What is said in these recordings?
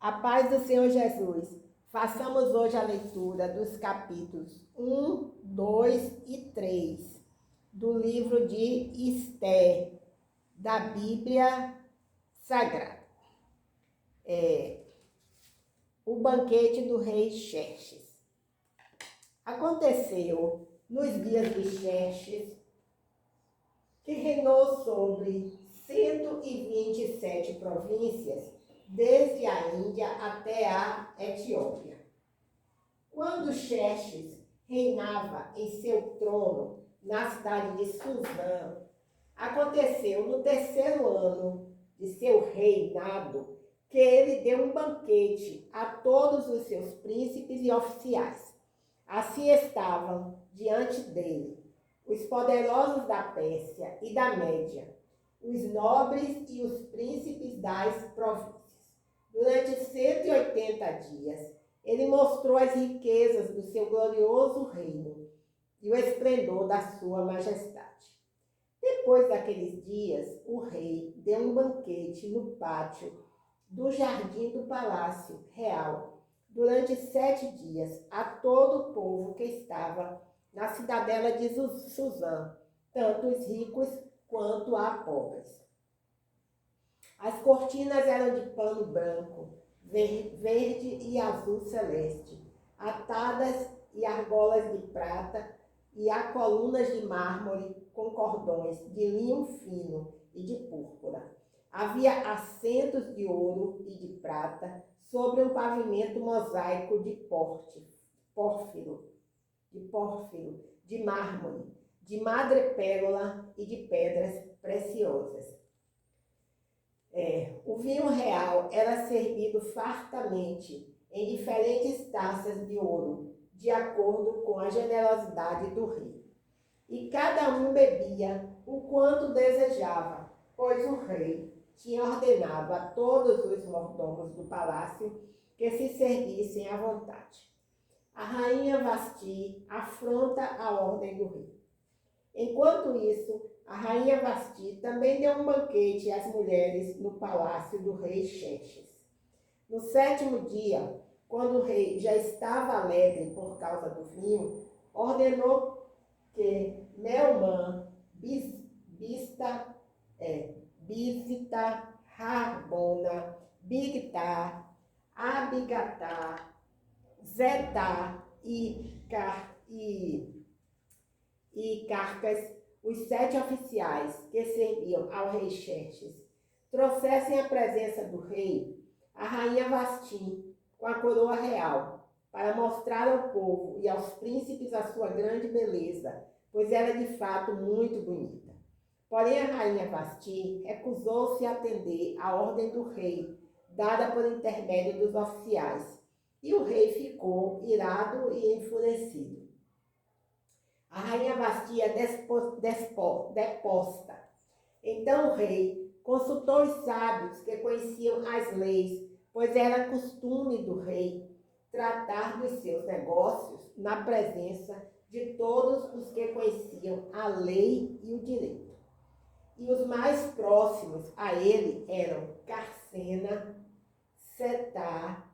A paz do Senhor Jesus. Façamos hoje a leitura dos capítulos 1, 2 e 3 do livro de Esther, da Bíblia Sagrada. O banquete do rei Xerxes. Aconteceu nos dias de Xerxes, que reinou sobre 127 províncias, desde a Índia até a Etiópia. Quando Xerxes reinava em seu trono na cidade de Suzã, aconteceu no 3º ano de seu reinado que ele deu um banquete a todos os seus príncipes e oficiais. Assim estavam diante dele os poderosos da Pérsia e da Média, os nobres e os príncipes das províncias. Durante 180 dias, ele mostrou as riquezas do seu glorioso reino e o esplendor da sua majestade. Depois daqueles dias, o rei deu um banquete no pátio do jardim do palácio real, durante 7 dias, a todo o povo que estava na cidadela de Suzã, tanto os ricos quanto a pobres. As cortinas eram de pano branco, verde e azul celeste, atadas e argolas de prata, e há colunas de mármore com cordões de linho fino e de púrpura. Havia assentos de ouro e de prata sobre um pavimento mosaico de pórfiro, de mármore, de madrepérola e de pedras preciosas. O vinho real era servido fartamente em diferentes taças de ouro, de acordo com a generosidade do rei. E cada um bebia o quanto desejava, pois o rei tinha ordenado a todos os mordomos do palácio que se servissem à vontade. A rainha Vasti afronta a ordem do rei. Enquanto isso, a rainha Vasti também deu um banquete às mulheres no palácio do rei Xerxes. No 7º dia, quando o rei já estava alegre por causa do vinho, ordenou que Melmã, Bizta, Harbona, Bigtar, Abigatar, Zetar e Carcas, os 7 oficiais que serviam ao rei Xerxes, trouxessem à presença do rei a rainha Vasti com a coroa real, para mostrar ao povo e aos príncipes a sua grande beleza, pois era de fato muito bonita. Porém, a rainha Vasti recusou-se a atender à ordem do rei, dada por intermédio dos oficiais, e o rei ficou irado e enfurecido. A rainha Vasti é deposta. Então o rei consultou os sábios que conheciam as leis, pois era costume do rei tratar dos seus negócios na presença de todos os que conheciam a lei e o direito. E os mais próximos a ele eram Carcena, Setar,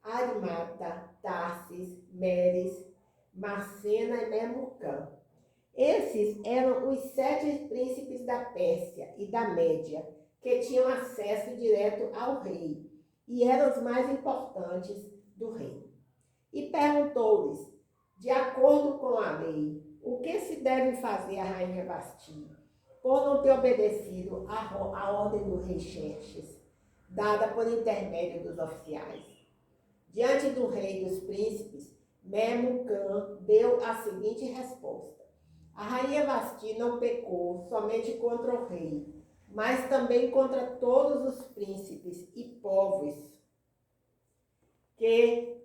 Admata, Tarsis, Meres, Marcena e Memucã. Esses eram os 7 príncipes da Pérsia e da Média, que tinham acesso direto ao rei, e eram os mais importantes do rei. E perguntou-lhes, de acordo com a lei, o que se deve fazer a rainha Vasti, por não ter obedecido à ordem do rei Xerxes, dada por intermédio dos oficiais. Diante do rei e dos príncipes, Memucã deu a seguinte resposta: a rainha Vasti não pecou somente contra o rei, mas também contra todos os príncipes e povos que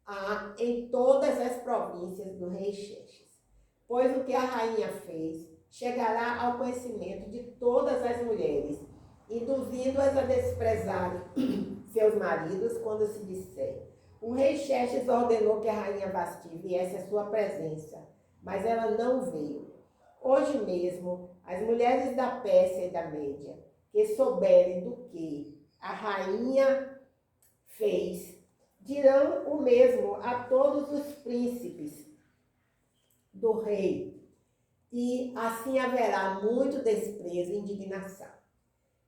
há em todas as províncias do rei Xerxes. Pois o que a rainha fez chegará ao conhecimento de todas as mulheres, induzindo-as a desprezarem seus maridos quando se disser: o rei Xerxes ordenou que a rainha Vasti viesse à sua presença, mas ela não veio. Hoje mesmo, as mulheres da Pérsia e da Média, que souberem do que a rainha fez, dirão o mesmo a todos os príncipes do rei, e assim haverá muito desprezo e indignação.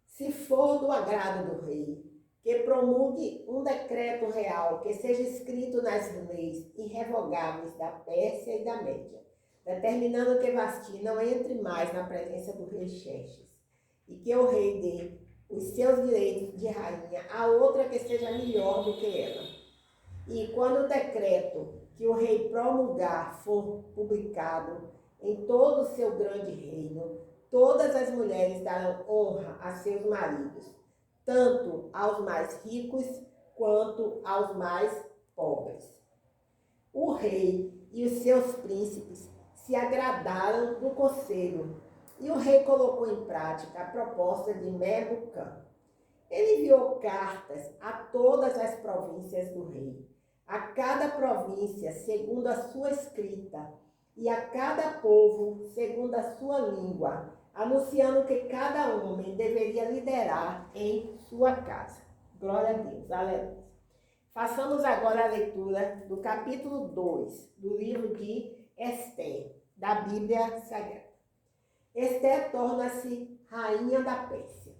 Se for do agrado do rei, que promulgue um decreto real que seja escrito nas leis irrevogáveis da Pérsia e da Média, determinando que Vasti não entre mais na presença do rei Xerxes, e que o rei dê os seus direitos de rainha a outra que seja melhor do que ela. E quando o decreto que o rei promulgar for publicado em todo o seu grande reino, todas as mulheres darão honra a seus maridos, tanto aos mais ricos quanto aos mais pobres. O rei e os seus príncipes se agradaram do conselho, e o rei colocou em prática a proposta de Memucã. Ele enviou cartas a todas as províncias do rei, a cada província segundo a sua escrita, e a cada povo segundo a sua língua, anunciando que cada homem deveria liderar em sua casa. Glória a Deus, aleluia. Façamos agora a leitura do capítulo 2 do livro de Ester, da Bíblia Sagrada. Ester torna-se rainha da Pérsia.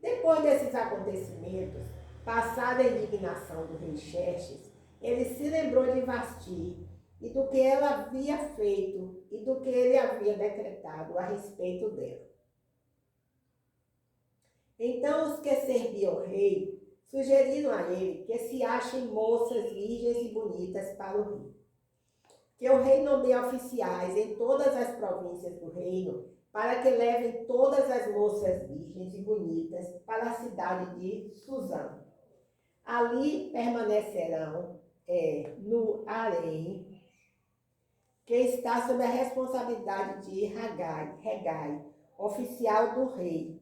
Depois desses acontecimentos, passada a indignação do rei Xerxes, ele se lembrou de Vasti e do que ela havia feito e do que ele havia decretado a respeito dela. Então os que serviam o rei sugeriram a ele que se achem moças virgens e bonitas para o rei. Que o rei nomeie oficiais em todas as províncias do reino para que levem todas as moças virgens e bonitas para a cidade de Suzã. Ali permanecerão no harém, que está sob a responsabilidade de Hegai, oficial do rei,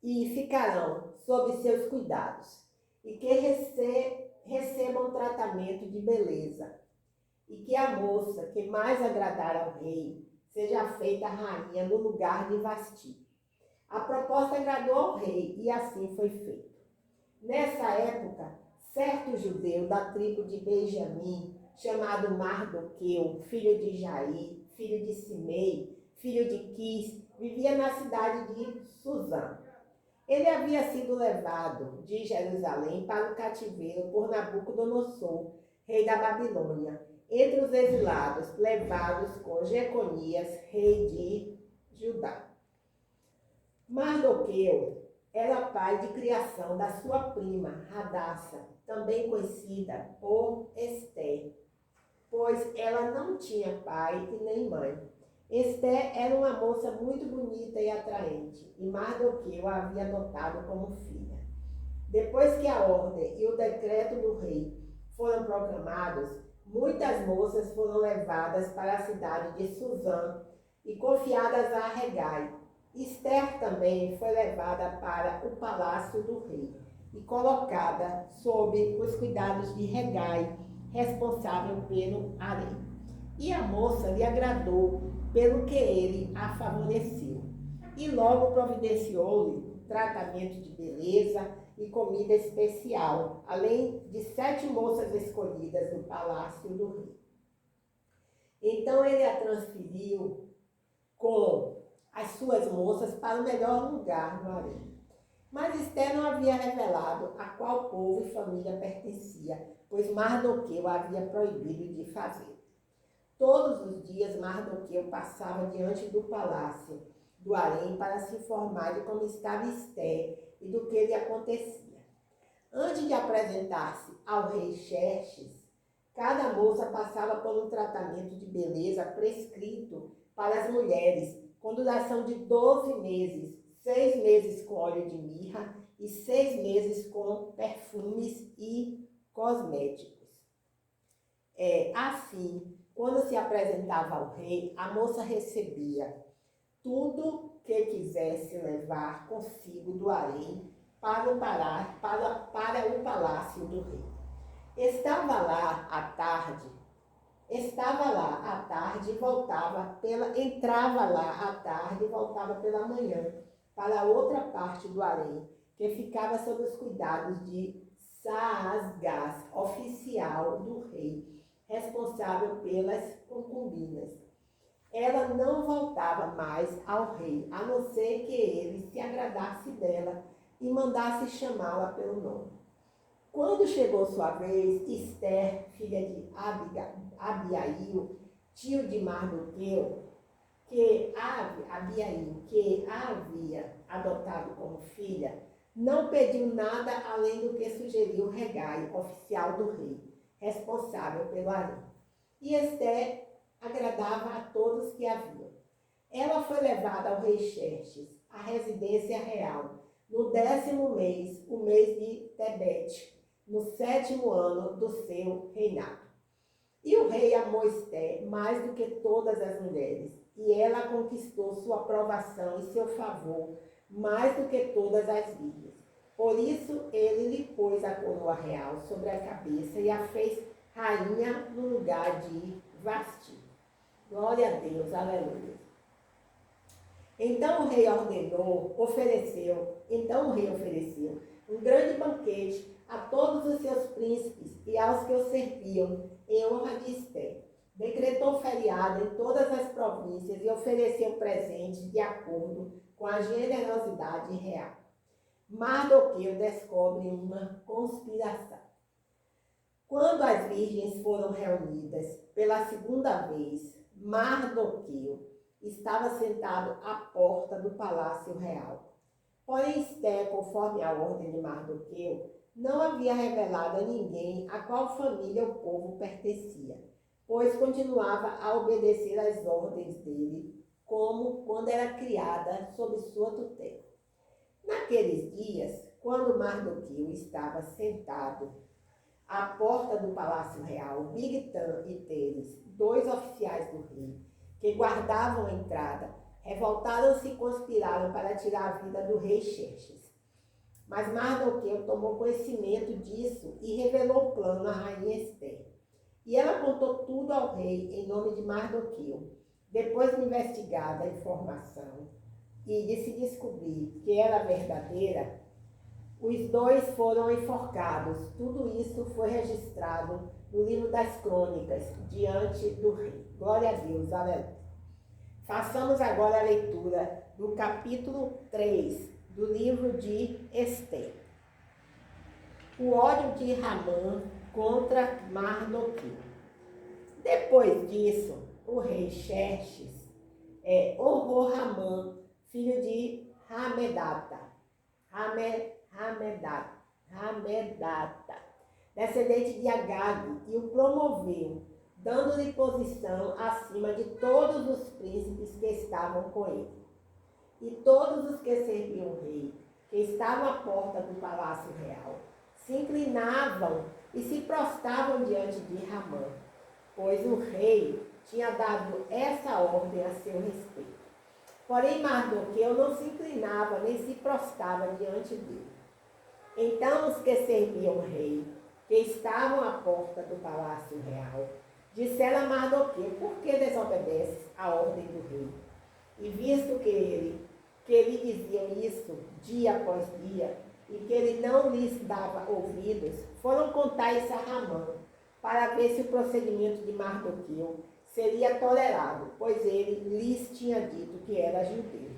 e ficarão sob seus cuidados, e que recebam tratamento de beleza, e que a moça que mais agradar ao rei seja feita rainha no lugar de Vasti. A proposta agradou ao rei, e assim foi feito. Nessa época, certo judeu da tribo de Benjamim, chamado Mardoqueu, filho de Jair, filho de Simei, filho de Quis, vivia na cidade de Suzã. Ele havia sido levado de Jerusalém para o cativeiro por Nabucodonosor, rei da Babilônia, entre os exilados levados com Jeconias, rei de Judá. Mardoqueu era pai de criação da sua prima, Hadassa, também conhecida por Ester, pois ela não tinha pai e nem mãe. Ester era uma moça muito bonita e atraente, e Mardoqueu a havia adotado como filha. Depois que a ordem e o decreto do rei foram proclamados, muitas moças foram levadas para a cidade de Suzã e confiadas a Hegai. Esther também foi levada para o palácio do rei e colocada sob os cuidados de Hegai, responsável pelo harém. E a moça lhe agradou pelo que ele a favoreceu, e logo providenciou-lhe tratamento de beleza e comida especial, além de 7 moças escolhidas no palácio do rei. Então ele a transferiu com as suas moças para o melhor lugar no harém. Mas Ester não havia revelado a qual povo e família pertencia, pois Mardoqueu havia proibido de fazer. Todos os dias Mardoqueu passava diante do palácio do harém para se informar de como estava Ester e do que lhe acontecia. Antes de apresentar-se ao rei Xerxes, cada moça passava por um tratamento de beleza prescrito para as mulheres, com duração de 12 meses, 6 meses com óleo de mirra e 6 meses com perfumes e cosméticos. Assim, quando se apresentava ao rei, a moça recebia tudo que quisesse levar consigo do harém para o palácio do rei. Entrava lá à tarde e voltava pela manhã para outra parte do harém, que ficava sob os cuidados de Saasgás, oficial do rei, responsável pelas concubinas. Ela não voltava mais ao rei, a não ser que ele se agradasse dela e mandasse chamá-la pelo nome. Quando chegou sua vez, Esther, filha de Abiail, tio de Mardoqueu, que Abiail, que a havia adotado como filha, não pediu nada além do que sugeriu Hegai, oficial do rei, responsável pelo harém. E Esther agradava a todos que a viam. Ela foi levada ao rei Xerxes, à residência real, no 10º mês, o mês de Tebete, no 7º ano do seu reinado. E o rei amou Esther mais do que todas as mulheres, e ela conquistou sua aprovação e seu favor mais do que todas as vidas. Por isso ele lhe pôs a coroa real sobre a cabeça e a fez rainha no lugar de Vasti. Glória a Deus, aleluia. Então o rei ofereceu um grande banquete a todos os seus príncipes e aos que o serviam, em honra de Esther. Decretou feriado em todas as províncias e ofereceu presentes de acordo com a generosidade real. Mardoqueu descobre uma conspiração. Quando as virgens foram reunidas pela segunda vez, Mardoqueu estava sentado à porta do palácio real. Porém, Esther, conforme a ordem de Mardoqueu, não havia revelado a ninguém a qual família o povo pertencia, pois continuava a obedecer às ordens dele, como quando era criada sob sua tutela. Naqueles dias, quando Mardoqueu estava sentado à porta do palácio real, Bigtan e Teres, 2 oficiais do rei, que guardavam a entrada, revoltaram-se e conspiraram para tirar a vida do rei Xerxes. Mas Mardoqueu tomou conhecimento disso e revelou o plano à rainha Esther. E ela contou tudo ao rei em nome de Mardoqueu. Depois de investigada a informação e de se descobrir que era verdadeira, os 2 foram enforcados. Tudo isso foi registrado no livro das crônicas, diante do rei. Glória a Deus, aleluia. Façamos agora a leitura do capítulo 3 do livro de Esther. O ódio de Ramã contra Mardoqueu. Depois disso, o rei Xerxes honrou Ramã, filho de Hamedata, descendente de Agag, e o promoveu, dando-lhe posição acima de todos os príncipes que estavam com ele. E todos os que serviam o rei, que estavam à porta do palácio real, se inclinavam e se prostravam diante de Ramã, pois o rei tinha dado essa ordem a seu respeito. Porém, Mardoqueu não se inclinava nem se prostrava diante dele. Então os que serviam o rei, que estavam à porta do palácio real, disseram a Mardoqueu: por que desobedeces a ordem do rei? E visto que lhe diziam isso dia após dia, e que ele não lhes dava ouvidos, foram contar isso a Ramã, para ver se o procedimento de Mardoqueu seria tolerado, pois ele lhes tinha dito que era judeu.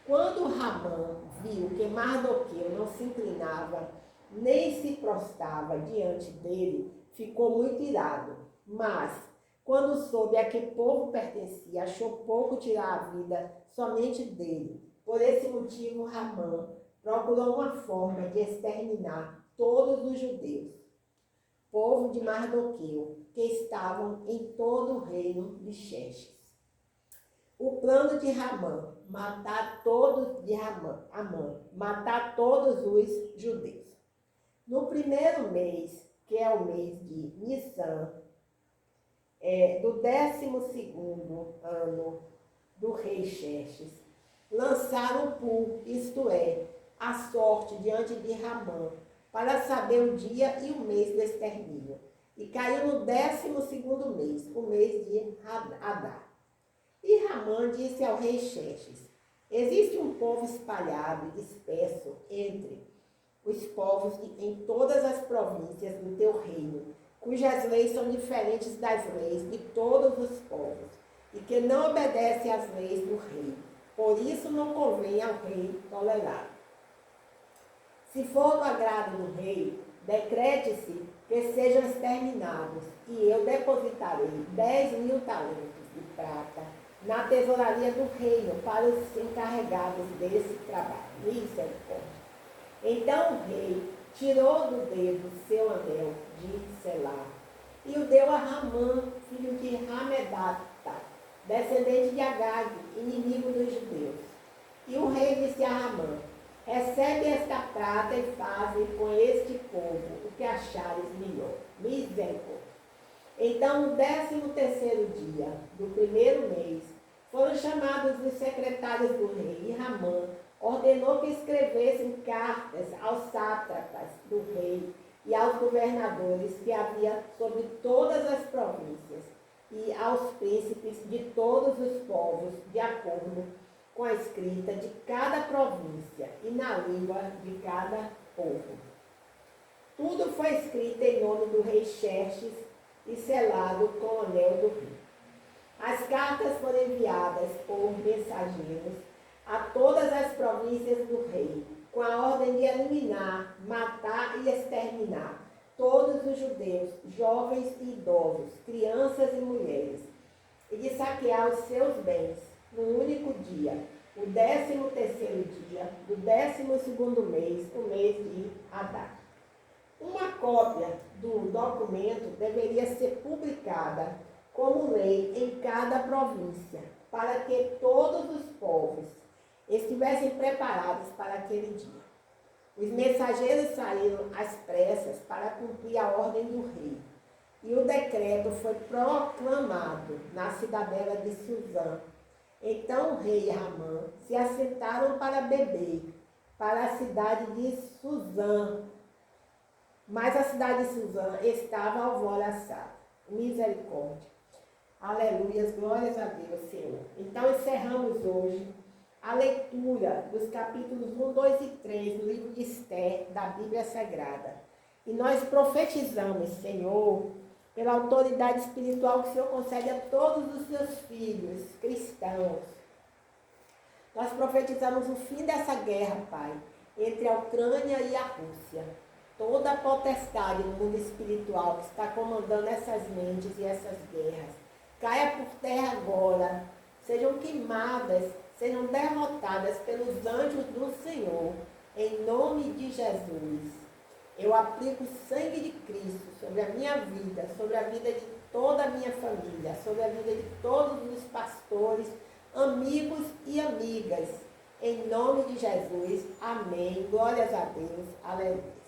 Quando Ramã viu que Mardoqueu não se inclinava, nem se prostrava diante dele, ficou muito irado. Mas, quando soube a que povo pertencia, achou pouco tirar a vida somente dele. Por esse motivo, Ramã procurou uma forma de exterminar todos os judeus, povo de Mardoqueu, que estavam em todo o reino de Xerxes. O plano de Ramã, matar todos os judeus. No primeiro mês, que é o mês de Nissan, do 12º ano do rei Xerxes, lançaram o pul, isto é, a sorte diante de Ramã, para saber o dia e o mês do extermínio. E caiu no 12º mês, o mês de Adar. E Ramã disse ao rei Xerxes: existe um povo espalhado e disperso entre os povos em todas as províncias do teu reino, cujas leis são diferentes das leis de todos os povos, e que não obedecem às leis do rei. Por isso não convém ao rei tolerá-lo. Se for do agrado do rei, decrete-se que sejam exterminados, e eu depositarei 10.000 talentos de prata na tesouraria do reino para os encarregados desse trabalho. Misericórdia. Então o rei tirou do dedo seu anel de selar e o deu a Ramã, filho de Hamedata, descendente de Agag, inimigo dos judeus. E o rei disse a Ramã: recebe esta prata e faze com este povo o que achares melhor. Misericórdia. Então, no 13º dia do primeiro mês, foram chamados os secretários do rei, e Ramã ordenou que escrevessem cartas aos sátrapas do rei e aos governadores que havia sobre todas as províncias, e aos príncipes de todos os povos, de acordo com a escrita de cada província e na língua de cada povo. Tudo foi escrito em nome do rei Xerxes e selado com o anel do rei. As cartas foram enviadas por mensageiros a todas as províncias do rei, com a ordem de eliminar, matar e exterminar todos os judeus, jovens e idosos, crianças e mulheres, e de saquear os seus bens no único dia, o 13º dia do 12º mês, o mês de Adar. Uma cópia do documento deveria ser publicada como lei em cada província, para que todos os povos estivessem preparados para aquele dia. Os mensageiros saíram às pressas para cumprir a ordem do rei, e o decreto foi proclamado na cidadela de Suzã. Então o rei e Ramã se assentaram para beber para a cidade de Suzã, mas a cidade de Suzã estava alvoroçada. Misericórdia. Aleluias, glórias a Deus, Senhor. Então encerramos hoje a leitura dos capítulos 1, 2 e 3 do livro de Esther, da Bíblia Sagrada. E nós profetizamos, Senhor, pela autoridade espiritual que o Senhor concede a todos os seus filhos cristãos. Nós profetizamos o fim dessa guerra, Pai, entre a Ucrânia e a Rússia. Toda a potestade no mundo espiritual que está comandando essas mentes e essas guerras, caia por terra agora, sejam queimadas, sejam derrotadas pelos anjos do Senhor, em nome de Jesus. Eu aplico o sangue de Cristo sobre a minha vida, sobre a vida de toda a minha família, sobre a vida de todos os pastores, amigos e amigas. Em nome de Jesus. Amém. Glórias a Deus. Aleluia.